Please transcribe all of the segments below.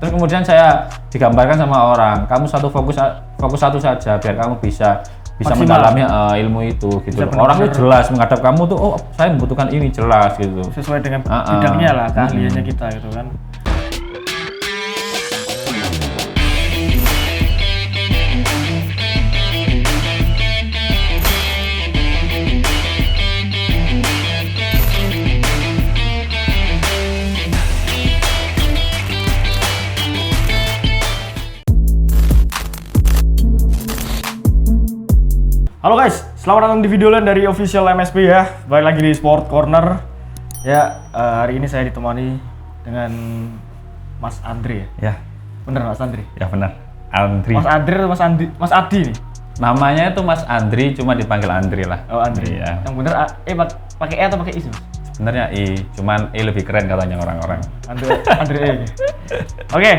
Terus kemudian saya digambarkan sama orang, kamu fokus satu saja biar kamu bisa mendalami ilmu itu gitu. Orang itu jelas menghadap kamu tuh, oh saya membutuhkan ini jelas gitu. Sesuai dengan bidangnya lah, keahliannya kita gitu kan. Halo guys, selamat datang di video lain dari Official MSP ya. Balik lagi di Sport Corner. Ya, hari ini saya ditemani dengan Mas Andri ya. Ya. Bener Mas Andri? Ya benar. Andri. Mas Andri atau Mas Adi nih? Namanya itu Mas Andri, cuma dipanggil Andri lah. Oh Andri. Iya. Yang bener pakai E atau pakai I sih Mas? Sebenarnya I, cuman I lebih keren katanya orang-orang. Andri E. Oke.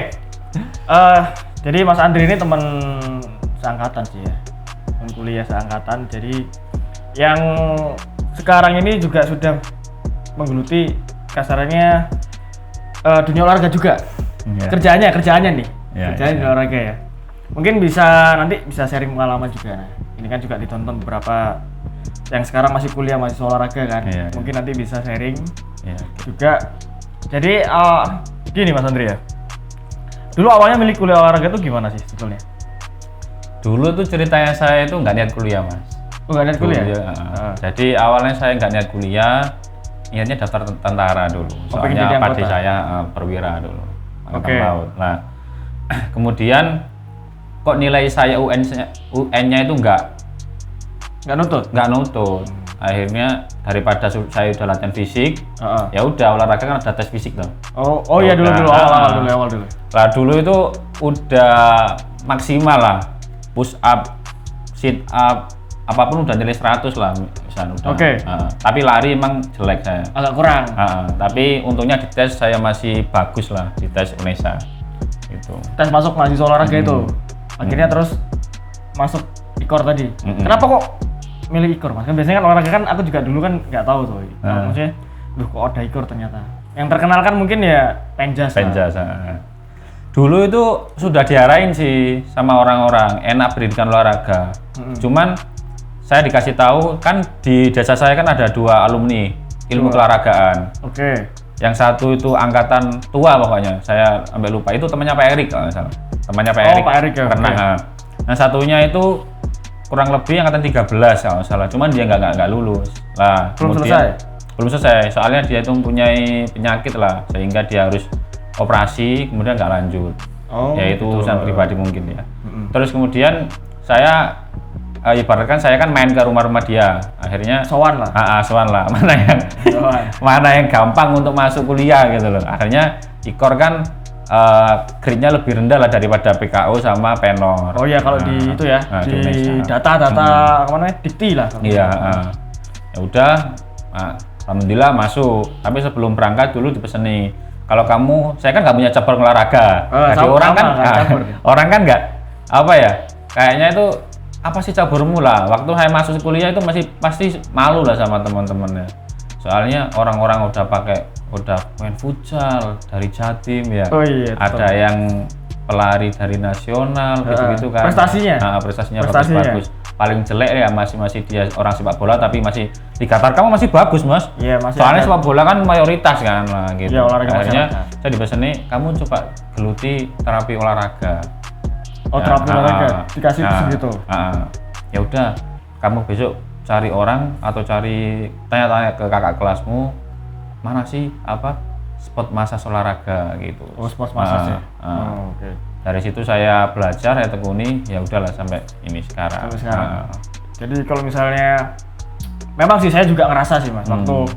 Jadi Mas Andri ini teman seangkatan sih ya. Kuliah seangkatan, jadi yang sekarang ini juga sudah menggeluti kasarannya dunia olahraga juga. Kerjaannya nih, kerjaannya dunia olahraga ya. Mungkin nanti bisa sharing pengalaman juga. Nah, ini kan juga ditonton beberapa yang sekarang masih kuliah masih olahraga kan. Mungkin nanti bisa sharing juga. Jadi gini Mas Andri ya. Dulu awalnya milih kuliah olahraga itu gimana sih sebetulnya? Dulu tuh ceritanya saya itu nggak niat kuliah Mas. Oh nggak niat kuliah? Jadi awalnya saya nggak niat kuliah, niatnya daftar tentara dulu. Soalnya padi saya perwira dulu, angkatan laut. Nah, kemudian kok nilai saya UN-nya itu nggak nutut. Akhirnya daripada saya udah latihan fisik, ya udah olahraga kan ada tes fisik tuh. Oh iya dulu awal dulu. Lah dulu itu udah maksimal lah. Push up, sit up, apapun udah nilai 100 lah misalnya udah. Tapi lari emang jelek saya. Agak kurang. Tapi untungnya di tes saya masih bagus lah di tes UNESA. Gitu. Tes masuk mahasiswa olahraga itu. Akhirnya terus masuk IKOR tadi. Kenapa kok milih IKOR Mas? Kan biasanya kan olahraga kan aku juga dulu kan nggak tahu tuh. Maksudnya, kok ada IKOR ternyata. Yang terkenal kan mungkin ya Penjas. Dulu itu sudah diarahin sih sama orang-orang enak pendidikan olahraga. Cuman saya dikasih tahu kan di desa saya kan ada 2 alumni ilmu keolahragaan. Yang satu itu angkatan tua pokoknya. Saya sampai lupa itu temannya Pak Erik kalau nggak salah. Temannya Pak Erik. Pak Erik ya. Pernah. Nah satunya itu kurang lebih angkatan 13 kalau nggak salah. Cuman dia nggak lulus. Lah belum selesai. Soalnya dia itu mempunyai penyakit lah sehingga dia harus operasi kemudian nggak lanjut, yaitu urusan pribadi mungkin ya. Terus kemudian saya ibaratkan saya kan main ke rumah-rumah dia, akhirnya sowan lah, mana yang gampang untuk masuk kuliah gitu loh. Akhirnya IKOR kan grade-nya lebih rendah lah daripada PKU sama Penor. Oh ya kalau di itu ya, di data kemana dikti lah. Iya, ya udah, alhamdulillah masuk. Tapi sebelum berangkat dulu dipeseni. Kalau saya kan nggak punya cabang olahraga. Jadi orang kan nggak apa ya, kayaknya itu apa sih caburmu lah. Waktu saya masuk kuliah itu pasti malu lah sama teman-temannya. Soalnya orang-orang udah main futsal dari Jatim ya. Ada yang pelari dari nasional gitu-gitu kan. Prestasinya bagus. Paling jelek ya masih dia orang sepak bola tapi masih dikatakan kamu masih bagus Mas. Iya, soalnya sepak bola kan mayoritas kan gitu. Iya, akhirnya saya dipeseni kamu coba geluti terapi olahraga. Terapi olahraga dikasih segitu. Ya udah, kamu besok cari orang atau tanya-tanya ke kakak kelasmu mana sih spot massage olahraga gitu. Spot massage ya. Dari situ saya belajar, saya tekuni, ya udahlah sampai ini sekarang. Jadi kalau misalnya, memang sih saya juga ngerasa sih Mas, waktu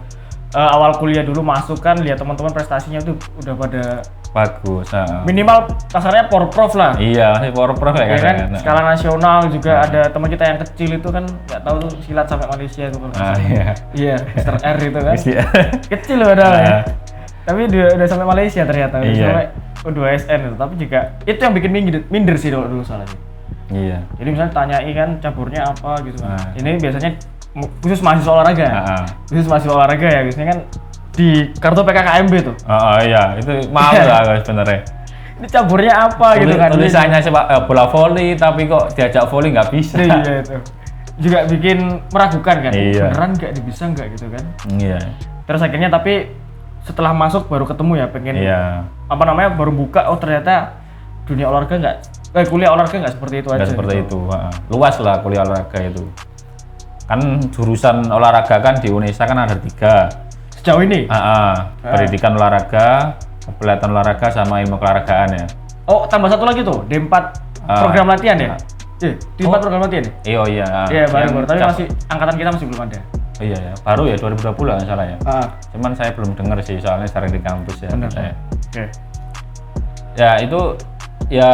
awal kuliah dulu masuk kan lihat teman-teman prestasinya itu udah pada bagus. Minimal kasarnya porprov lah. Iya, porprov ya kan. Skala nasional juga ada teman kita yang kecil itu kan nggak tahu tuh silat sampai Malaysia itu kan. Iya, Mr. R itu kan. Kecil loh padahal ya. Tapi dia udah sampai Malaysia ternyata. Sampai U2SN itu, tapi juga itu yang bikin minder sih dulu salah sih. Iya. Jadi misalnya tanyai kan caburnya apa gitu kan. Ini biasanya khusus mahasiswa olahraga. Khusus mahasiswa olahraga ya biasanya kan di kartu PKKMB tuh. Iya, itu malu lah sebenarnya. ini campurnya apa gitu kan. Tulisannya bola voli tapi kok diajak voli nggak bisa. Iya itu. Juga bikin meragukan kan. Iya. Beneran nggak bisa nggak gitu kan. Iya. Terus akhirnya tapi setelah masuk baru ketemu ya pengen iya. apa namanya baru buka oh ternyata dunia olahraga nggak kuliah olahraga nggak seperti itu aja. Seperti itu. Luas lah kuliah olahraga itu. Kan jurusan olahraga kan di Indonesia kan ada 3 sejauh ini. Pendidikan olahraga, kepelatihan olahraga sama ilmu keolahragaan ya. Oh tambah satu lagi tuh D4 program latihan ya. D4 program latihan ya. Iya. Iya baru tapi masih angkatan kita masih belum ada. Iya ya, baru ya 2020 nggak salah ya. Cuman saya belum dengar sih soalnya sering di kampus ya. Benar. Oke. Ya itu ya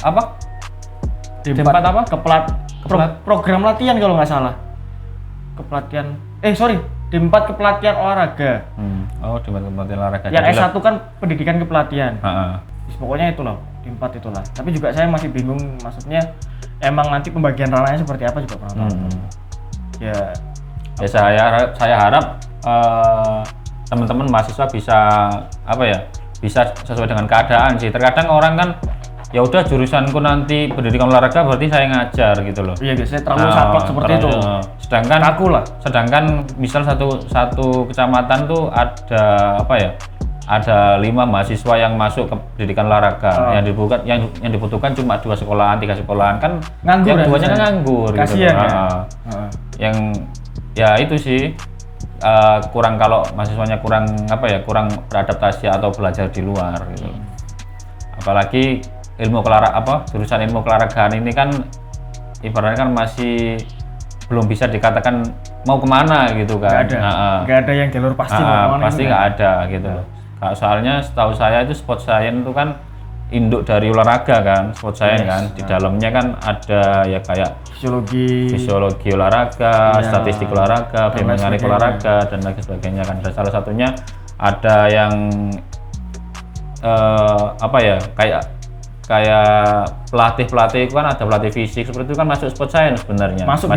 apa? D4 apa? Program latihan kalau nggak salah. Kepelatihan. D4 kepelatihan olahraga. Oh, D4 kepelatihan olahraga. Yang S1 kan pendidikan kepelatihan. Pokoknya itulah, D4 itulah. Tapi juga saya masih bingung maksudnya emang nanti pembagian ranahnya seperti apa juga pernah tahu. Ya saya harap teman-teman mahasiswa bisa bisa sesuai dengan keadaan sih. Terkadang orang kan ya udah jurusanku nanti pendidikan olahraga berarti saya ngajar gitu loh. Iya biasanya terlalu saklek seperti itu. Sedangkan misal satu kecamatan tuh ada 5 mahasiswa yang masuk ke pendidikan olahraga. Yang dibutuhkan cuma 2 sekolahan, 3 sekolahan kan nganggur. Yang 2-nya kan nganggur gitu. Yang ya itu sih kurang kalau mahasiswanya kurang beradaptasi atau belajar di luar gitu. Apalagi jurusan ilmu keolahragaan ini kan ibaratnya kan masih belum bisa dikatakan mau kemana gitu kan. Nggak ada yang jalur pasti mau kemana. Pasti nggak ada gitu loh. Soalnya setahu saya itu sport science itu kan induk dari olahraga kan, sport science kan. Di dalamnya kan ada ya kayak fisiologi olahraga, statistik olahraga, biomekanik olahraga dan lain sebagainya kan. Dan salah satunya ada yang kayak pelatih itu kan ada pelatih fisik seperti itu kan masuk sport science sebenarnya. Masuk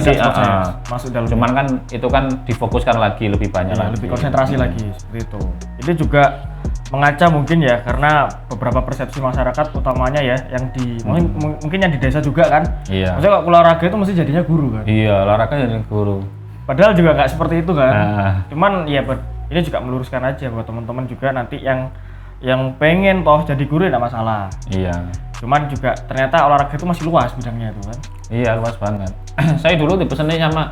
dalam. Cuman kan itu kan difokuskan lagi lebih banyak lagi. Lebih konsentrasi lagi seperti itu. Itu juga mengaca mungkin ya karena beberapa persepsi masyarakat utamanya ya yang di mungkin yang di desa juga kan. Iya. Maksudnya kalau olahraga itu mesti jadinya guru kan. Iya, olahraga jadi guru. Padahal juga nggak seperti itu kan. Cuman ya ini juga meluruskan aja buat teman-teman juga nanti yang pengen toh jadi guru tidak masalah. Iya. Cuman juga ternyata olahraga itu masih luas bidangnya itu kan. Iya luas banget. Saya dulu dipesenin sama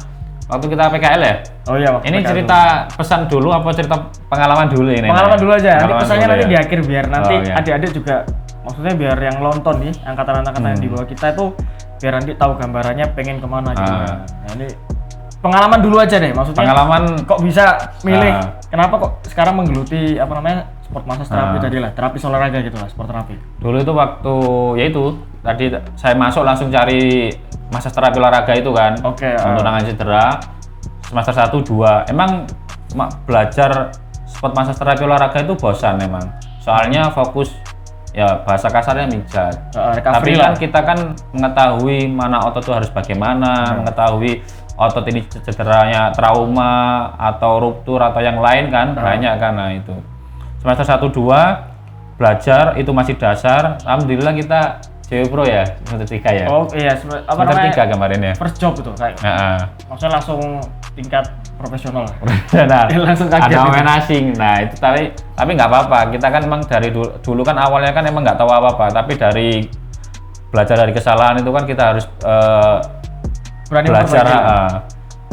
waktu kita PKL ya. Oh iya. Ini PKL cerita dulu. Pesan dulu apa cerita pengalaman dulu ini? Pengalaman dulu aja. Nanti pesannya nanti di akhir biar nanti adik-adik juga maksudnya biar yang nonton nih angkatan-angkatan yang di bawah kita itu biar nanti tahu gambarannya pengen kemana gitu. Nah ini pengalaman dulu aja deh maksudnya. Pengalaman kok bisa milih kenapa kok sekarang menggeluti sport massage terapi tadi lah, terapi olahraga gitu lah, sport terapi. Dulu itu waktu tadi saya masuk langsung cari massage terapi olahraga itu kan. Oke. Untuk nangan cedera semester 1 2. Emang belajar sport massage terapi olahraga itu bosan memang. Soalnya fokus ya bahasa kasarnya mijat. Tapi kan kita kan mengetahui mana otot itu harus bagaimana, mengetahui otot ini cederanya trauma atau ruptur atau yang lain kan banyak kan. Nah itu semester 1 2 belajar itu masih dasar. Alhamdulillah kita JW Pro ya semester 3 ya. Oh iya semester 3 kemarin ya. First job itu kayak. Maksudnya langsung tingkat profesional. Nah, langsung kaget. Ada pemain asing. Nah itu tapi nggak apa-apa. Kita kan emang dari dulu kan awalnya kan emang nggak tahu apa-apa. Tapi dari belajar dari kesalahan itu kan kita harus berani belajar.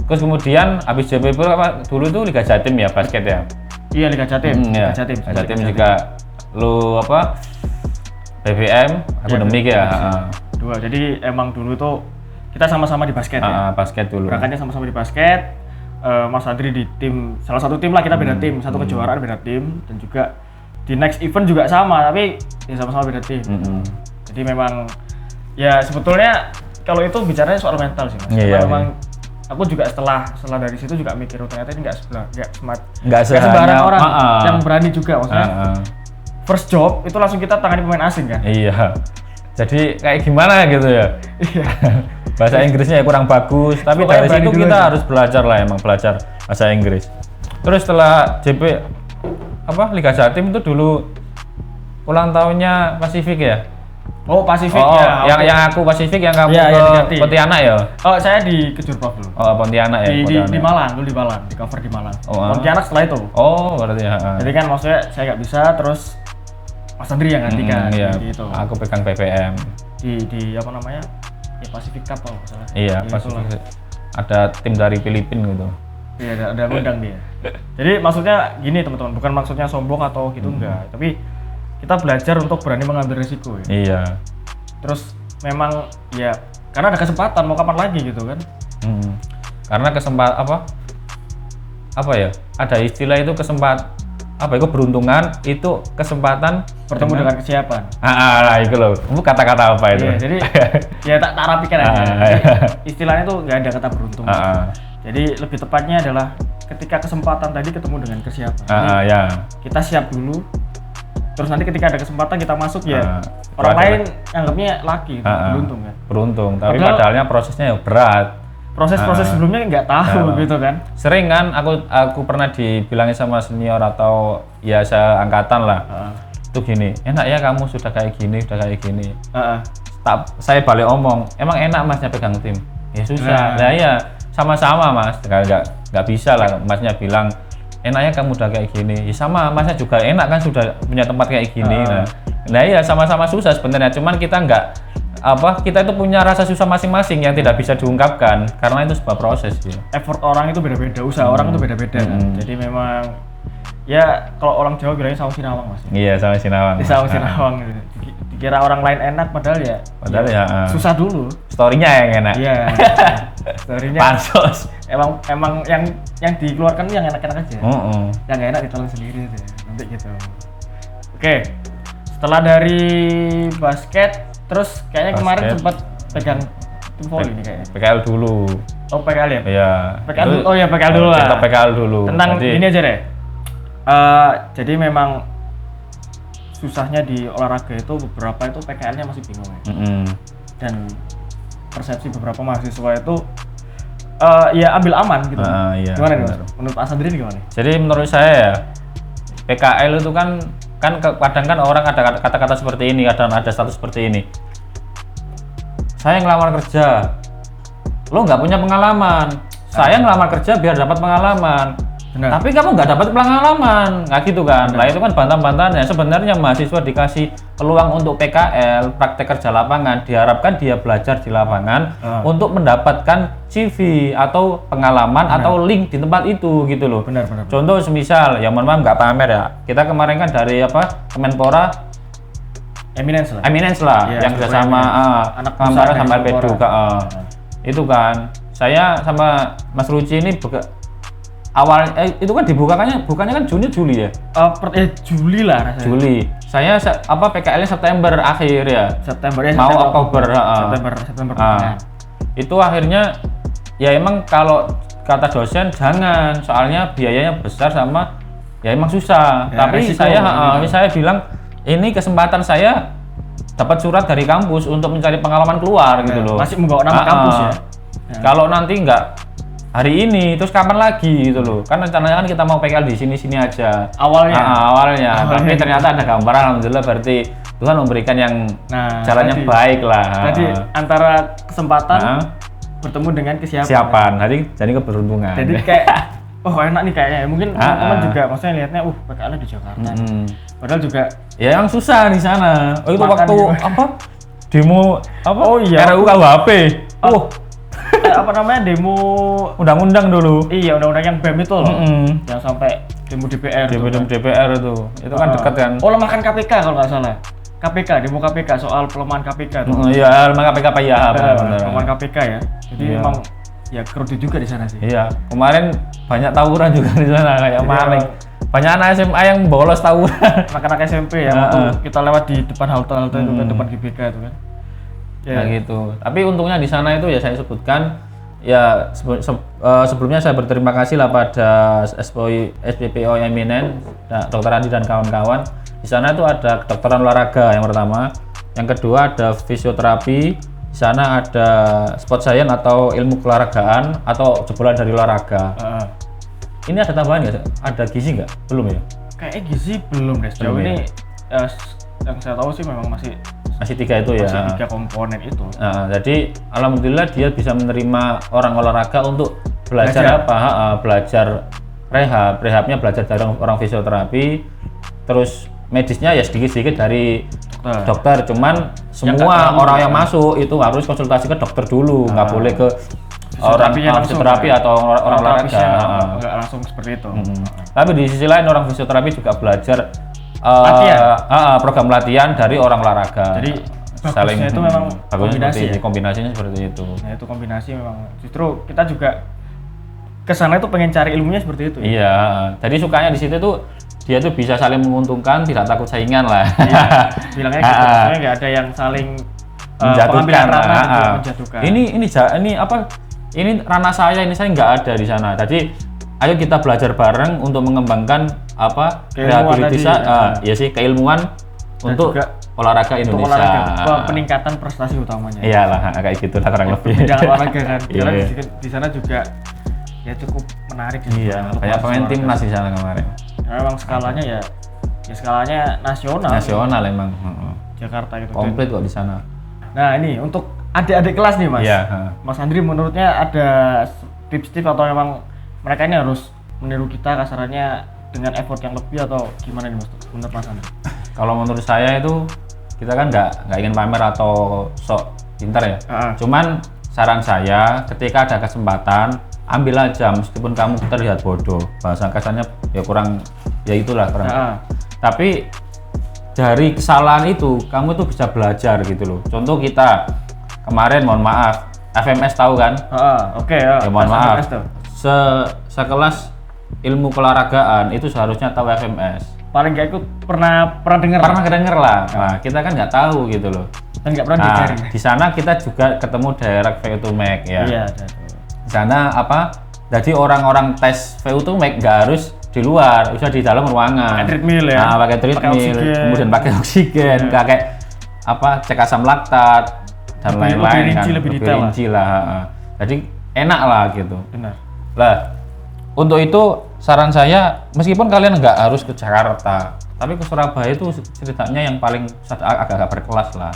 Terus kemudian habis JW Pro dulu itu Liga Jatim ya basket ya. Iya Liga Jatim. Liga Jatim juga lu BBM akademik ya. Jadi emang dulu tuh kita sama-sama di basket ya. Basket dulu. Berangkatnya sama-sama di basket. Mas Andri di tim salah satu tim lah kita beda tim, satu kejuaraan beda tim dan juga di next event juga sama tapi ya sama-sama beda tim. Jadi memang ya sebetulnya kalau itu bicaranya soal mental sih Mas. Memang aku juga setelah dari situ juga mikir ternyata ini nggak sembarang orang yang berani juga maksudnya. First job itu langsung kita tangani pemain asing kan? Iya. Jadi kayak gimana gitu ya? Iya. Bahasa Inggrisnya ya kurang bagus, tapi dari situ kita harus belajar lah emang belajar bahasa Inggris. Terus setelah JP Liga Jatim itu dulu ulang tahunnya Pasifik ya? Oh, Pasifik oh, ya. Yang aku Pasifik, yang kamu ke Pontianak ya? Oh, saya di Kejurprov dulu. Oh, Pontianak ya. Di Malang, dulu di Malang, di cover di Malang. Pontianak setelah itu. Oh, berarti ya. Jadi kan maksudnya saya nggak bisa, terus Mas Andri yang gantikan. Iya. Gitu. Aku pegang PPM. Di apa namanya? Ya Pasifik Cup kalau nggak salah. Iya, Pasifik. Ada tim dari Filipina gitu. Iya, ada undang dia. Jadi maksudnya gini teman-teman, bukan maksudnya sombong atau gitu enggak, tapi kita belajar untuk berani mengambil risiko ya. Iya. Terus memang ya karena ada kesempatan, mau kapan lagi gitu kan? Karena kesempatan apa ya? Ada istilah itu keberuntungan itu kesempatan bertemu dengan kesiapan. Itu loh. Kamu kata-kata apa itu? Iya, jadi ya tak rapikan aja. Istilahnya tuh nggak ada kata beruntung. Jadi lebih tepatnya adalah ketika kesempatan tadi ketemu dengan kesiapan. Ya. Kita siap dulu. Terus nanti ketika ada kesempatan kita masuk ya orang lain anggapnya laki beruntung kan. Beruntung, tapi padahalnya prosesnya ya berat. Proses sebelumnya nggak tahu gitu kan. Sering kan aku pernah dibilangin sama senior atau ya seangkatan lah. Itu gini, enak ya kamu sudah kayak gini. Saya balik omong, emang enak masnya pegang tim? Ya susah. Nah ya sama-sama mas, nggak bisa lah masnya bilang enaknya kamu udah kayak gini, ya sama masnya juga enak kan sudah punya tempat kayak gini. Nah ya sama-sama susah sebenarnya, cuman kita kita itu punya rasa susah masing-masing yang tidak bisa diungkapkan karena itu sebuah proses ya. Effort orang itu beda-beda, usaha orang itu beda-beda kan. Jadi memang ya kalau orang Jawa bilangnya sawo sinawang mas. Iya sawo sinawang. Sawo sinawang. Dikira orang lain enak padahal ya susah dulu. Story-nya yang enak. Iya. Story-nya. Pansos. Emang yang dikeluarkan yang enak-enak aja. Yang nggak enak ditelan sendiri aja. Nanti gitu. Oke. Setelah dari basket, terus kayaknya kemarin sempat pegang tim volley nih kayaknya. PKL dulu. Oh PKL ya? Iya. PKL dulu. Oh ya PKL dulu lah. Kita PKL dulu. Tentang ini aja deh. Jadi memang susahnya di olahraga itu beberapa itu PKL-nya masih bingung ya. Dan persepsi beberapa mahasiswa itu ya ambil aman gitu. Iya, gimana nih mas? Menurut Mas Andri gimana? Jadi menurut saya ya PKL itu kan kadang kan orang ada kata-kata seperti ini, kadang ada status seperti ini. Saya ngelamar kerja, lo nggak punya pengalaman. Saya ngelamar kerja biar dapat pengalaman. Benar. Tapi kamu nggak dapat pengalaman, nggak gitu kan? Nah itu kan bantah-bantahnya. Sebenarnya mahasiswa dikasih peluang untuk PKL, praktek kerja lapangan, diharapkan dia belajar di lapangan untuk mendapatkan CV atau pengalaman atau link di tempat itu gitu loh. Benar. Contoh semisal, ya mohon maaf nggak pamer ya. Kita kemarin kan dari Kemenpora Eminence lah, ya, yang kerjasama anak perusahaan sama LP juga. Itu kan, saya sama Mas Ruci ini itu kan bukannya kan Juni ya? Juli lah rasanya. Juli. Saya PKL-nya September akhir ya. September ya. Mau Oktober. September. Itu akhirnya ya emang kalau kata dosen jangan, soalnya biayanya besar sama ya emang susah. Ya, tapi saya bilang ini kesempatan saya dapat surat dari kampus untuk mencari pengalaman keluar gitu loh. Masih membawa nama kampus ya. Kalau nanti nggak hari ini, terus kapan lagi gitu loh? Kan rencananya kan kita mau PKL di sini aja. Awalnya. Tapi ternyata ada gambaran, alhamdulillah berarti Tuhan memberikan yang jalannya baik lah. Jadi antara kesempatan bertemu dengan kesiapan. Jadi keberuntungan. Jadi kayak enak nih kayaknya. Mungkin teman-teman juga maksudnya lihatnya PKL di Jakarta. Padahal juga ya yang susah di sana. Oh itu waktu demo RUU KUHP. Demo undang-undang dulu. Iya, undang-undang yang BEM itu loh. Yang sampai demo DPR. DPR itu kan dekat kan. Oh, lemahkan KPK kalau nggak salah. Demo KPK soal pelemahan KPK tuh. Iya, pelemahan KPK Pak ya. Pelemahan KPK ya. Jadi memang ya kerugi juga di sana sih. Iya, kemarin banyak tawuran juga di sana kayak maling. Banyak anak SMA yang bolos tawuran. Anak-anak SMP ya, waktu kita lewat di depan halte itu kan, depan GBK itu kan. Nah gitu. Tapi untungnya di sana itu ya saya sebutkan ya sebelumnya saya berterima kasih lah pada SPPO Eminent, Dr. Andi dan kawan-kawan. Di sana itu ada kedokteran olahraga yang pertama, yang kedua ada fisioterapi, di sana ada sport science atau ilmu keolahragaan atau jebolan dari olahraga. Ini ada tambahan nggak? Ada gizi nggak? Belum ya? Kayaknya gizi belum deh. Sejauh ini yang saya tahu sih memang masih 3 itu ya. Masih 3 komponen itu. Jadi alhamdulillah dia bisa menerima orang olahraga untuk belajar belajar rehabnya belajar dari orang fisioterapi, terus medisnya ya sedikit-sedikit dari dokter. Cuman semua orang yang masuk itu harus konsultasi ke dokter dulu, nggak boleh ke orang fisioterapi atau orang olahraga. Nggak langsung seperti itu. Tapi di sisi lain orang fisioterapi juga belajar program latihan dari orang olahraga. Jadi bagusnya itu memang kombinasinya seperti itu. Nah itu kombinasi memang justru kita juga kesana itu pengen cari ilmunya seperti itu. Iya. Jadi sukanya di situ tuh dia tuh bisa saling menguntungkan, tidak takut saingan lah. Iya, bilangnya gitu. Maksudnya nggak ada yang saling menjatuhkan. Menjatuhkan. Ini apa? Ini ranah saya nggak ada di sana. Jadi ayo kita belajar bareng untuk mengembangkan keilmuan untuk olahraga Indonesia. Peningkatan prestasi utamanya. Iyalah, kayak gitu lah kurang lebih. Bidang olahraga kan. Karena di sana juga ya cukup menarik. Iya, banyak pemain timnas di sana kemarin. Memang skalanya skalanya nasional. Nasional emang. Jakarta itu. Komplit kok di sana. Nah ini untuk adik-adik kelas nih Mas. Iya. Mas Andri menurutnya ada tips-tips atau memang mereka ini harus meniru kita kasarannya dengan effort yang lebih atau gimana nih Mas? Menurut Mas Andri? Kalau menurut saya itu kita kan nggak ingin pamer atau sok pintar ya. Cuman saran saya ketika ada kesempatan ambil aja meskipun kamu terlihat bodoh. Bahasa kasarnya ya kurang ya itulah kurang. Tapi dari kesalahan itu kamu tuh bisa belajar gitu loh. Contoh kita kemarin mohon maaf FMS tahu kan? Ya mohon maaf. Sekelas ilmu keolahragaan itu seharusnya tahu FMS. Paling nggak ikut pernah dengar lah. Nah, kita kan nggak tahu gitu loh. Dan nggak pernah dicari. Di sana kita juga ketemu direct VO2max ya. Iya. Di sana jadi orang-orang tes VO2max nggak harus di luar, bisa di dalam ruangan. Pakai treadmill ya. Pakai treadmill, kemudian pakai oksigen, pakai cek asam laktat dan lain-lain kan. Lebih rinci lah. Jadi enak lah gitu. Benar. Lah, untuk itu saran saya meskipun kalian nggak harus ke Jakarta, tapi ke Surabaya itu ceritanya yang paling agak berkelas lah.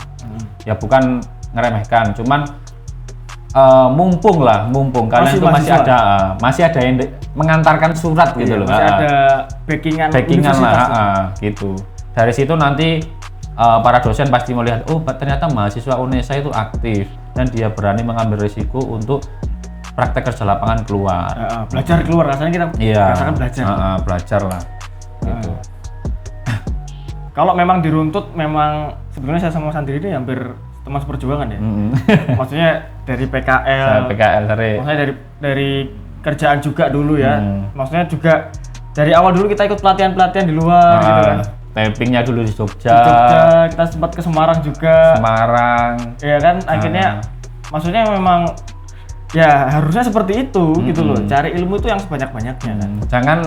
Ya bukan ngeremehkan, cuman mumpung kalian tuh masih ada yang mengantarkan surat gitu loh. Masih ada backingan lah, gitu. Dari situ nanti para dosen pasti melihat, oh ternyata mahasiswa UNESA itu aktif dan dia berani mengambil risiko untuk praktek kerja lapangan keluar. Belajar keluar, rasanya kita rasakan belajar. Belajar lah. Gitu. Kalau memang diruntut, memang sebenarnya saya sama Sandri ini hampir teman seperjuangan ya. Maksudnya dari PKL sering. Maksudnya dari kerjaan juga dulu ya. Maksudnya juga dari awal dulu kita ikut pelatihan di luar gitu kan. Tappingnya dulu di Jogja. Kita sempat ke Semarang juga. Iya kan, akhirnya maksudnya memang ya harusnya seperti itu gitu loh. Cari ilmu itu yang sebanyak-banyaknya kan. Jangan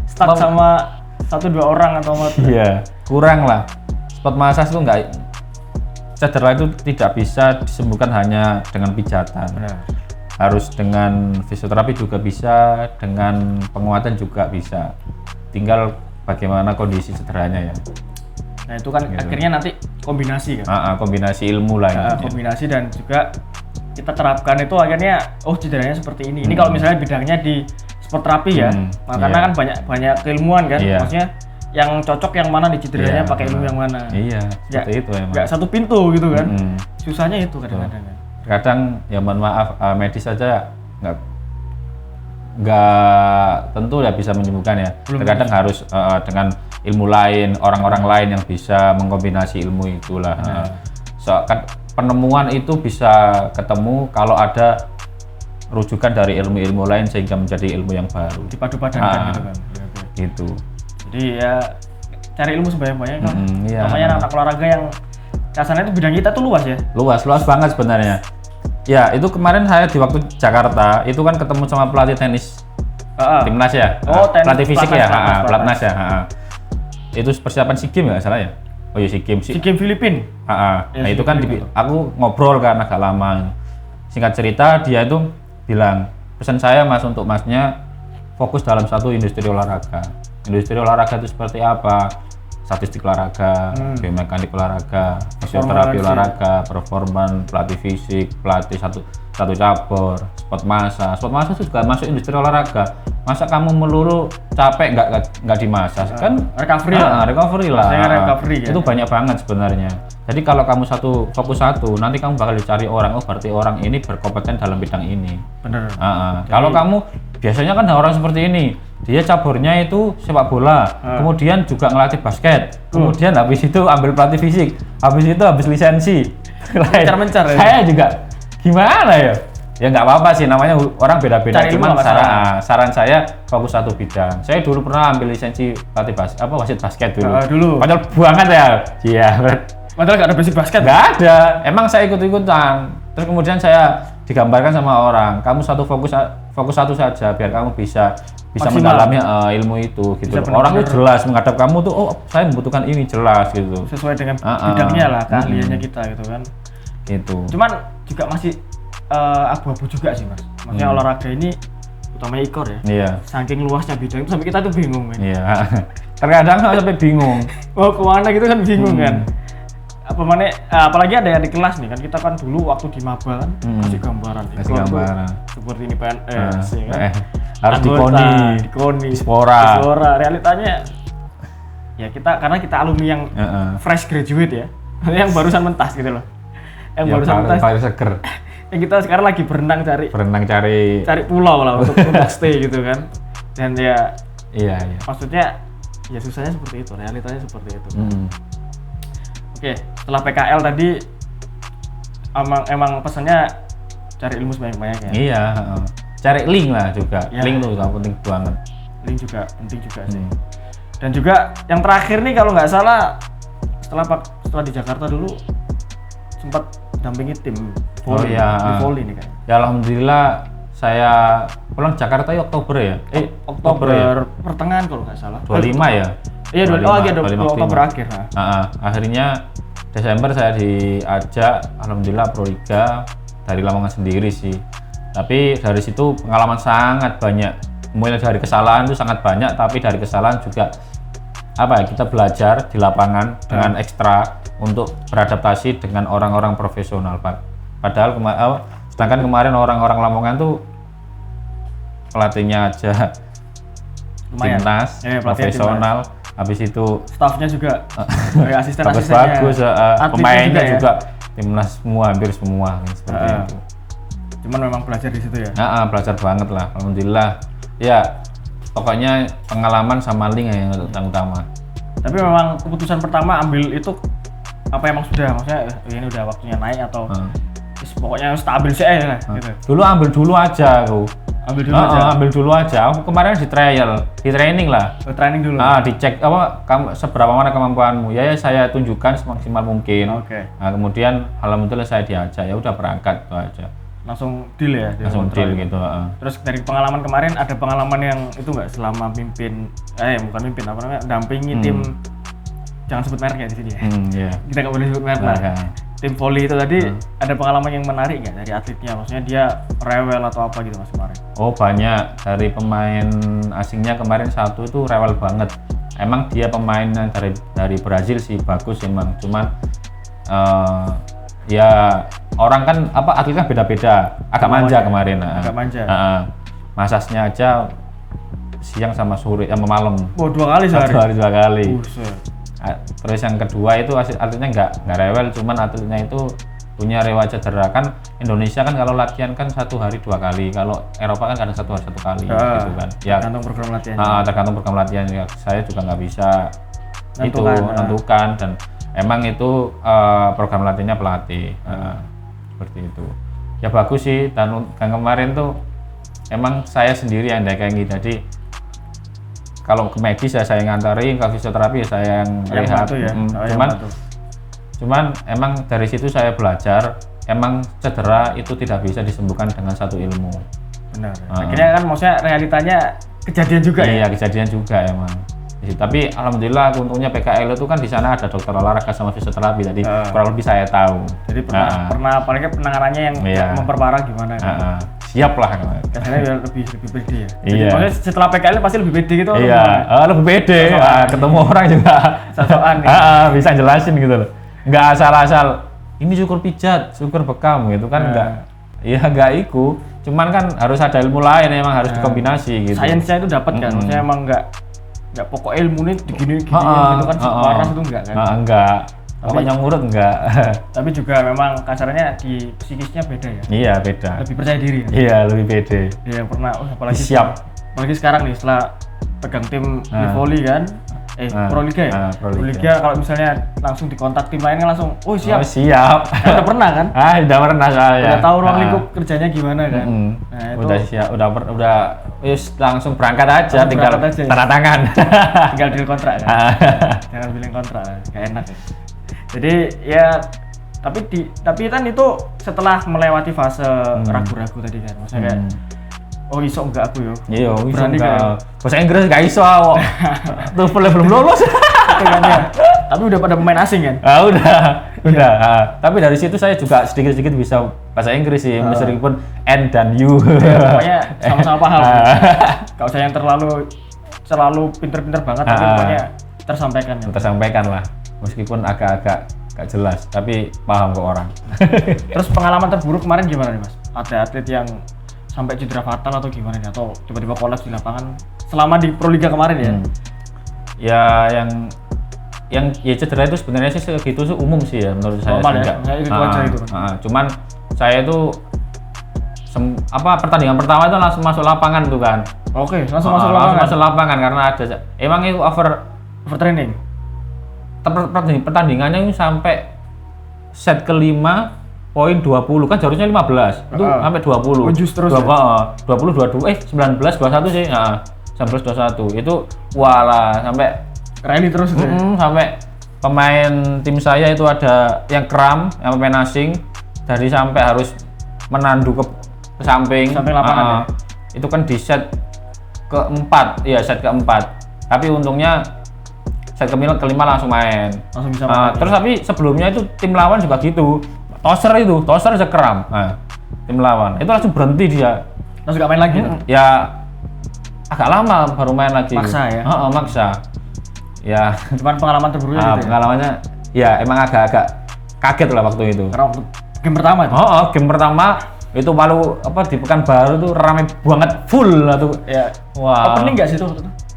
stuck sama 1-2 orang atau iya, kurang lah. Sport massage itu cedera itu tidak bisa disembuhkan hanya dengan pijatan. Harus dengan fisioterapi juga bisa, dengan penguatan juga bisa. Tinggal bagaimana kondisi cederanya ya. Nah itu kan gitu. Akhirnya nanti kombinasi kan? Kombinasi ilmu lah. Kombinasi dan juga kita terapkan itu akhirnya cederanya seperti ini. Ini kalau misalnya bidangnya di sport terapi ya, karena kan banyak keilmuan kan, maksudnya yang cocok yang mana di cederanya pakai ilmu yang mana. Iya, seperti itu emang. Nggak satu pintu gitu kan. Susahnya itu kadang-kadang. Kadang ya mohon maaf medis saja nggak tentu ya bisa menyembuhkan ya. Terkadang harus dengan ilmu lain, orang-orang lain yang bisa mengkombinasi ilmu itulah. Penemuan itu bisa ketemu kalau ada rujukan dari ilmu-ilmu lain sehingga menjadi ilmu yang baru. Dipadu-padankan gitu kan. Gitu. Jadi ya cari ilmu sebanyak-banyaknya kan. Namanya anak olahraga yang rasanya itu bidang kita tuh luas ya. Luas banget sebenarnya. Ya, itu kemarin saya di waktu Jakarta itu kan ketemu sama pelatih tenis. Timnas ya. Pelatih fisik ya, pelatnas ya. Itu persiapan SEA Games nggak salah ya? Oh iya SEA Games Filipina. Nah itu kan aku ngobrol kan agak lama. Singkat cerita dia itu bilang, pesan saya mas untuk masnya fokus dalam satu industri olahraga. Industri olahraga itu seperti apa? statistik olahraga, biomekanik olahraga, fisioterapi olahraga, performan, pelatih fisik, pelatih satu cabur, sport massa itu juga masuk industri olahraga. Masa kamu melulu capek nggak dimasas kan? Recovery lah. Recovery, itu ya? Banyak banget sebenarnya. Jadi kalau kamu fokus satu, nanti kamu bakal dicari orang. Oh berarti orang ini berkompeten dalam bidang ini. Bener. Kalau kamu biasanya kan orang seperti ini, dia caburnya itu sepak bola, kemudian juga ngelatih basket, kemudian habis itu ambil pelatih fisik, habis itu habis lisensi. Mencar-mencar ya? Saya juga gimana ya? Ya nggak apa-apa sih, namanya orang beda-beda. Cuman saran saya fokus satu bidang. Saya dulu pernah ambil lisensi pelatih wasit basket dulu. Padahal banget ya. Iya. Padahal nggak ada basic basket. Nggak ada. Emang saya ikut-ikutan. Terus kemudian saya digambarkan sama orang, kamu fokus satu saja biar kamu bisa mendalami ilmu itu gitu. Orang itu jelas menghadap kamu tuh, oh saya membutuhkan ini jelas gitu. Sesuai dengan bidangnya lah, keahliannya kita gitu kan. Itu. Cuman juga masih abu-abu juga sih mas. Maksudnya olahraga ini, utamanya ikor ya. Iya. Saking luasnya bidang itu sampai kita tuh bingung kan. Iya. Terkadang sampai bingung. Mau kemana gitu kan bingung kan. Apalagi ada yang di kelas nih kan, kita kan dulu waktu di maba kan kasih gambaran seperti ini PNS ya kan? Harus dikoni Spora. Realitanya ya karena kita alumni yang fresh graduate ya, yang barusan mentas gitu loh, yang barusan mentas baru seger. Yang kita sekarang lagi berenang cari pulau lah untuk stay gitu kan. Dan ya iya. Maksudnya ya susahnya seperti itu, realitanya seperti itu. Oke, setelah PKL tadi emang pesannya cari ilmu sebanyak-banyaknya. Iya, cari link lah juga. Ya. Link tuh penting banget. Link juga penting juga sih. Dan juga yang terakhir nih kalau nggak salah setelah di Jakarta dulu sempat dampingi tim volley. Volley nih kan. Ya alhamdulillah saya pulang Jakarta Oktober ya. Oktober ya? Pertengahan kalau nggak salah. 25 ya. Iya, 25 Oktober akhir. Akhirnya Desember saya diajak, alhamdulillah Proliga dari Lamongan sendiri sih. Tapi dari situ pengalaman sangat banyak. Mulai dari kesalahan itu sangat banyak, tapi dari kesalahan juga kita belajar di lapangan dengan ekstra untuk beradaptasi dengan orang-orang profesional, Pak. Padahal sedangkan kemarin orang-orang Lamongan tuh pelatihnya aja timnas, profesional. Habis itu staffnya juga asisten-asistennya bagus, pemainnya juga timnas semua, hampir semua seperti itu. Cuman memang belajar di situ ya? Belajar banget lah, alhamdulillah. Ya, pokoknya pengalaman sama link yang utama. Tapi memang keputusan pertama ambil itu emang sudah, maksudnya ini udah waktunya naik atau pokoknya stabil sih lah gitu. Dulu ambil dulu aja aku. Ambil dulu aja. Aku kemarin di training lah. Training dulu. Dicek seberapa mana kemampuanmu. Ya saya tunjukkan semaksimal mungkin. Oke. Nah, kemudian alhamdulillah saya diajak, ya udah berangkat itu aja. Langsung deal ya. Langsung deal gitu. Terus dari pengalaman kemarin ada pengalaman yang itu nggak selama dampingi tim, jangan sebut merek ya di sini ya. Yeah. Kita nggak boleh sebut merek lah. Tim volley itu tadi ada pengalaman yang menarik nggak dari atletnya? Maksudnya dia rewel atau apa gitu mas kemarin? Oh banyak, dari pemain asingnya kemarin satu itu rewel banget. Emang dia pemain dari Brazil sih, bagus emang. Cuman ya orang kan atlet kan beda-beda, agak manja kemarin. Agak manja. Masasnya aja siang sama sore sama malam. Oh 2 kali sehari? 2 kali. Terus yang kedua itu atletnya nggak rewel, cuman atletnya itu punya riwayat cedera. Kan Indonesia kan kalau latihan kan 1 hari 2 kali, kalau Eropa kan kadang 1 hari 1 kali gitu kan. Ya tergantung program latihan. Tergantung program latihan ya. Saya juga nggak bisa menentukan dan emang itu program latihannya pelatih. Seperti itu. Ya bagus sih, dan kemarin tuh emang saya sendiri yang dagangi, jadi kalau ke medis saya ngantarin, ke fisioterapi saya yang rehat. Cuman emang dari situ saya belajar, emang cedera itu tidak bisa disembuhkan dengan satu ilmu. Benar. Akhirnya kan maksudnya realitanya kejadian juga ya? Iya, kejadian juga emang. Tapi alhamdulillah untungnya PKL itu kan di sana ada dokter olahraga sama fisioterapi, jadi kurang lebih saya tahu. Jadi pernah apalagi penanganannya yang memperparah gimana kan? siap lah. Karena ya lebih pede ya. Iya. Maksudnya setelah PKL pasti lebih pede gitu. Iya, lebih pede. Ketemu orang juga. Sosokan. Bisa jelasin gitu loh. Nggak asal-asal ini syukur pijat, syukur bekam gitu kan nggak. Iya nggak iku. Cuman kan harus ada ilmu lain, emang harus dikombinasi gitu. Sainsnya itu dapat kan. Maksudnya emang nggak pokok ilmu nih gini gitu kan waras itu enggak kan? Enggak. Pokoknya ngurut enggak. Tapi juga memang kasarnya di psikisnya beda ya. Iya beda. Lebih percaya diri. Ya? Iya lebih pede. Iya pernah. Apalagi siap. Apalagi sekarang nih setelah pegang tim di volley kan. Pro Liga ya. Pro Liga kalau misalnya langsung dikontak tim lain kan langsung, oh siap. Oh siap. Udah pernah kan? Udah pernah soalnya. Udah tahu ruang lingkup kerjanya gimana kan. Nah, itu udah siap. Udah langsung berangkat aja. Tinggal tanda tangan. Tinggal deal kontrak kan. Jangan bilang kontrak, gak enak ya. Jadi ya tapi kan itu setelah melewati fase ragu-ragu tadi kan. Maksudnya kayak oh iso enggak aku yo. Iya, iso enggak. Bahasa Inggris gak iso. Tuh belum lulus. Kan ya. Tapi udah pada pemain asing kan? Udah. Tapi dari situ saya juga sedikit-sedikit bisa bahasa Inggris sih, meskipun N dan U. Ya, pokoknya sama-sama paham. Gak usah yang terlalu pinter-pinter banget, tapi pokoknya tersampaikan. Tersampaikan lah. Meskipun agak-agak gak jelas, tapi paham ke orang. Terus pengalaman terburuk kemarin gimana nih Mas? Ada atlet yang sampai cedera fatal atau gimana nih? Atau tiba-tiba kolaps di lapangan selama di Pro Liga kemarin ya? Ya yang cedera itu sebenarnya sih segitu sih umum sih ya menurut saya. Normal ya? Itu aja itu kan? Cuman saya itu pertandingan pertama itu langsung masuk lapangan tuh kan. Oke, langsung masuk lapangan? Langsung masuk lapangan karena ada emang itu overtraining? Pertandingannya ini sampai set ke-5 poin 20 kan harusnya 15 itu sampai 20. Justru 20 22 19 21 sih. 19 21 itu wala sampai rally terus itu. Sampai pemain tim saya itu ada yang kram, yang pemain asing dari sampai harus menandu ke samping lapangan. Itu kan di set ke-4. Iya, set ke-4. Tapi untungnya set ke-5 langsung main. Langsung bisa main. Terus tapi sebelumnya itu tim lawan juga gitu. Toser aja kram. Tim lawan itu langsung berhenti dia. Langsung gak main lagi? Ya agak lama baru main lagi. Maksa ya? Maksa. Ya. Cuman pengalaman terburuknya gitu ya? Pengalamannya ya emang agak kaget lah waktu itu. Karena game pertama itu? Game pertama itu malu di Pekanbaru tuh rame banget full lah tuh. Ya. Wah. Opening nggak sih itu?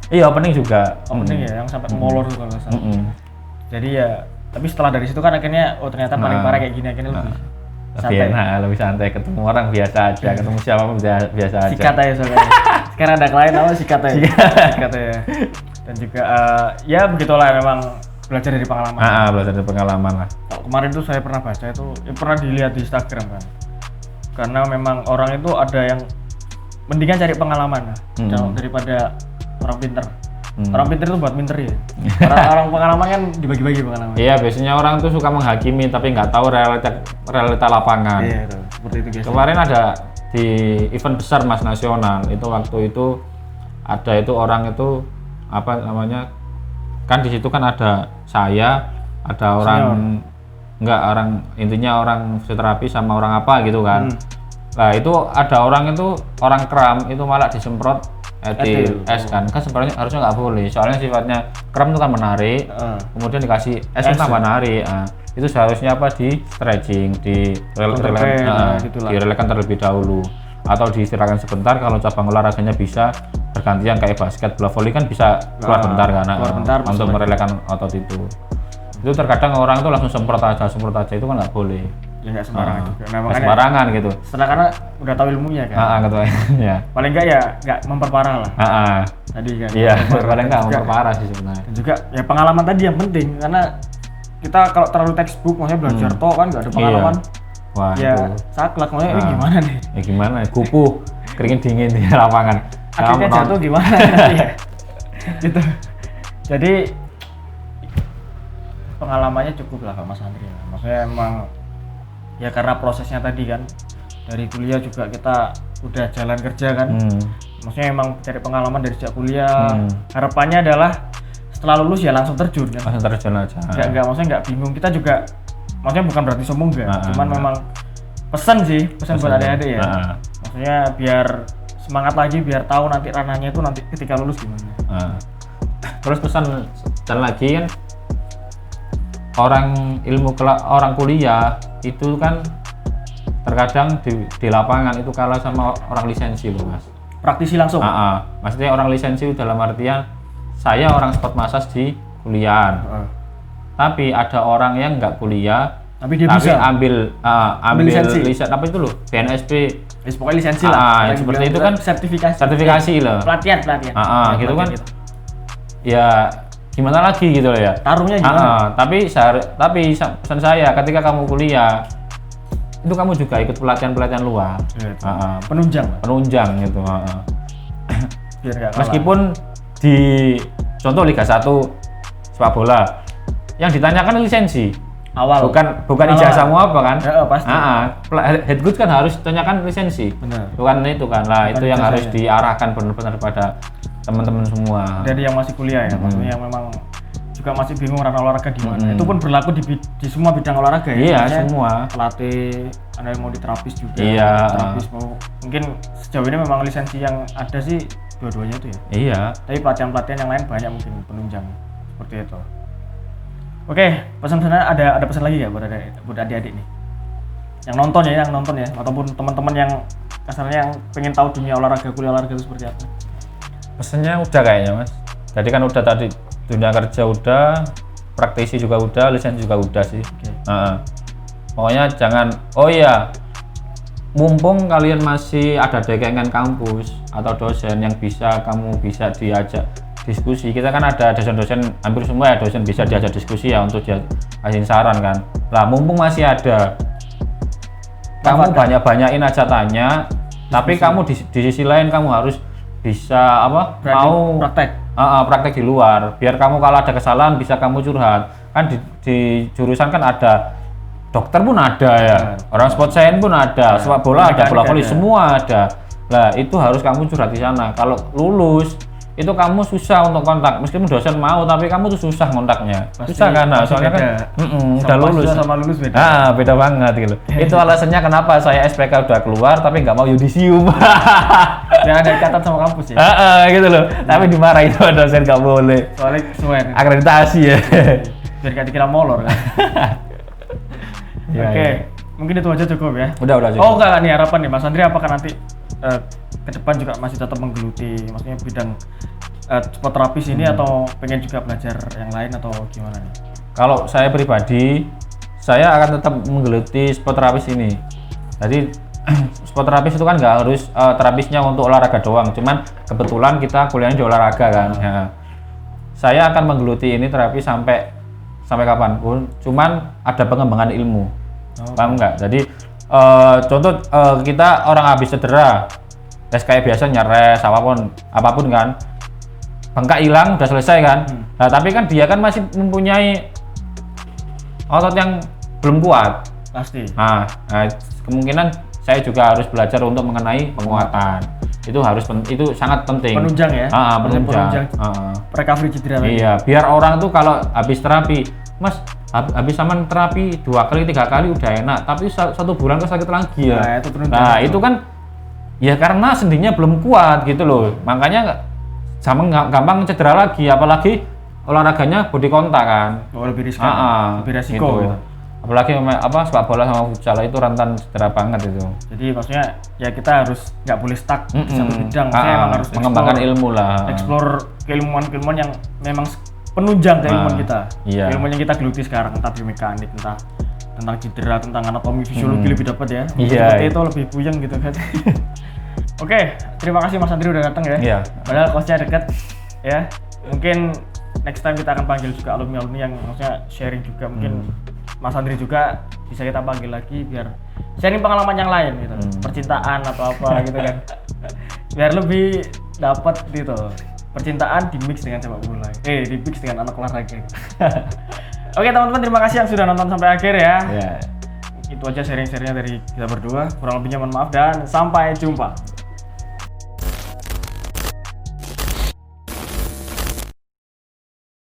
Iya opening juga. Opening ya yang sampai molor tuh kalau nggak salah. Jadi ya tapi setelah dari situ kan akhirnya ternyata paling parah kayak gini akhirnya lebih santai. Lebih santai, ketemu orang biasa aja, ketemu siapapun biasa aja. Sikat aja soalnya. Sekarang ada klien sikat aja. Sikat aja. Dan juga ya begitulah memang belajar dari pengalaman. Belajar dari pengalaman lah. Kemarin tuh saya pernah baca itu, pernah dilihat di Instagram kan. Karena memang orang itu ada yang mendingan cari pengalaman daripada orang pinter. Orang pinter itu buat minter ya. Orang pengalaman kan dibagi-bagi pengalaman. Iya, biasanya orang tuh suka menghakimi tapi nggak tahu realita lapangan. Iya, seperti itu guys. Kemarin ada di event besar Mas nasional, itu waktu itu ada itu orang itu kan di situ kan ada saya, ada orang intinya orang fisioterapi sama orang apa gitu kan. Nah, itu ada orang kram itu malah disemprot etil es kan sebenarnya harusnya nggak boleh soalnya sifatnya kram itu kan menarik kemudian dikasih es itu tambah menarik itu seharusnya di stretching direlakan terlebih dahulu atau diistirahatkan sebentar kalau cabang olahraganya bisa bergantian kayak basket bola voli kan bisa keluar bentar kan untuk merelakan otot itu terkadang orang tuh langsung semprot aja itu kan nggak boleh. Ya nggak sembarangan juga. Sembarangan gitu. Setelah karena udah tahu ilmunya kan. Ya. Paling nggak ya nggak memperparah lah. Tadi kan. Iya. Paling nggak memperparah sih sebenarnya. Dan juga ya pengalaman tadi yang penting karena kita kalau terlalu textbook maksudnya belajar kan nggak ada pengalaman. Iya. Wah. Ya saklek maksudnya ini gimana nih? Ya gimana? Kupuh, keringet dingin di lapangan. Akhirnya jatuh gimana? Gitu. Jadi pengalamannya cukup lah Pak Mas Andri. Maksudnya emang ya karena prosesnya tadi kan dari kuliah juga kita udah jalan kerja kan. Maksudnya emang cari pengalaman dari sejak kuliah. Harapannya adalah setelah lulus ya langsung terjun kan. Langsung terjun aja. Enggak maksudnya enggak bingung. Kita juga maksudnya bukan berarti sombong enggak. Cuman memang pesan buat adik-adik ya. Maksudnya biar semangat lagi, biar tahu nanti ranahnya itu nanti ketika lulus gimana. Terus pesan dan lagi kan orang kuliah itu kan terkadang di lapangan itu kalah sama orang lisensi loh mas. Praktisi langsung? Maksudnya orang lisensi dalam artian saya orang sport massage di kuliahan. Tapi ada orang yang nggak kuliah tapi dia bisa ambil lisensi apa itu loh BNSP pokoknya lisensi lah seperti itu kan sertifikasi loh pelatihan gitu kan gitu. Ya gimana lagi gitu loh ya taruhnya gimana tapi pesan saya ketika kamu kuliah itu kamu juga ikut pelatihan luar penunjang gitu meskipun di contoh Liga 1 sepak bola yang ditanyakan lisensi awal bukan ijazahmu apa kan pasti head coach kan harus tanyakan lisensi bukan itu kan lah itu yang harus diarahkan benar-benar pada teman-teman semua dari yang masih kuliah ya maksudnya yang memang juga masih bingung ranah olahraga di mana itu pun berlaku di semua bidang olahraga ya iya semua pelatih ada yang mau di terapis juga terapis mau mungkin sejauh ini memang lisensi yang ada sih dua-duanya itu ya iya tapi pelatihan yang lain banyak mungkin penunjang seperti itu. Oke, pesan-pesannya ada pesan lagi ya buat adik-adik nih yang nonton ya ataupun teman-teman yang kasarnya yang pengen tahu dunia olahraga kuliah olahraga itu seperti apa. Pesannya udah kayaknya mas jadi kan udah tadi dunia kerja udah praktisi juga udah lisensi juga udah sih pokoknya jangan mumpung kalian masih ada dekangan kampus atau dosen yang kamu bisa diajak diskusi kita kan ada dosen-dosen hampir semua ya dosen bisa diajak diskusi ya untuk dia kasih saran kan lah mumpung masih ada kamu banyak-banyakin aja tanya diskusi. Tapi kamu di sisi lain kamu harus bisa mau praktek di luar biar kamu kalau ada kesalahan bisa kamu curhat kan di jurusan kan ada dokter pun ada ya orang sport science pun ada sepak bola ada bola voli semua ada lah itu harus kamu curhat di sana kalau lulus itu kamu susah untuk kontak meskipun dosen mau tapi kamu tuh susah kontaknya susah karena soalnya kan udah lulus sama lulus beda beda banget gitu itu alasannya kenapa saya SPK udah keluar tapi nggak mau yudisium yang ada ikatan sama kampus ya gitu loh tapi dimarahin sama dosen nggak boleh soalnya sesuai akreditasi ya biar gak dikira molor kan Oke. Mungkin itu aja cukup ya udah cukup. Enggak nih harapan nih Mas Andri apakah nanti ke depan juga masih tetap menggeluti maksudnya bidang sport terapis ini atau pengen juga belajar yang lain atau gimana nih? Kalau saya pribadi saya akan tetap menggeluti sport terapis ini jadi sport terapis itu kan nggak harus terapisnya untuk olahraga doang cuman kebetulan kita kuliahnya di olahraga kan saya akan menggeluti ini terapi sampai kapanpun cuman ada pengembangan ilmu paham nggak jadi contoh kita orang habis cedera kayak biasa nyeres apapun kan bengkak hilang udah selesai kan nah tapi kan dia kan masih mempunyai otot yang belum kuat pasti nah kemungkinan saya juga harus belajar untuk mengenai penguatan itu sangat penting penunjang ya penunjang recovery cedera iya biar orang tuh kalau habis terapi mas habis sama terapi 2 kali 3 kali udah enak tapi 1 bulan kok sakit lagi ya itu kan ya karena sendinya belum kuat gitu loh makanya gampang cedera lagi apalagi olahraganya body contact kan lebih risiko gitu. Apalagi sepak bola sama futsal itu rentan cedera banget itu jadi maksudnya ya kita harus nggak boleh stuck di satu bidang emang harus mengembangkan ilmu lah explore keilmuan yang memang penunjang keilmuan kita ilmuwan yang kita geluti sekarang entah biomekanik entah tentang cedera tentang anatomi fisiologi lebih dapat ya seperti itu lebih puyeng gitu kan Oke, terima kasih Mas Andri udah datang ya padahal kosnya deket ya mungkin next time kita akan panggil juga alumni yang maksudnya sharing juga mungkin Mas Andri juga bisa kita panggil lagi biar sharing pengalaman yang lain gitu percintaan atau apa gitu kan biar lebih dapat gitu percintaan di mix dengan sepak bola di mix dengan anak olahraga Oke teman-teman terima kasih yang sudah nonton sampai akhir ya itu aja sharing-sharingnya dari kita berdua kurang lebihnya mohon maaf dan sampai jumpa.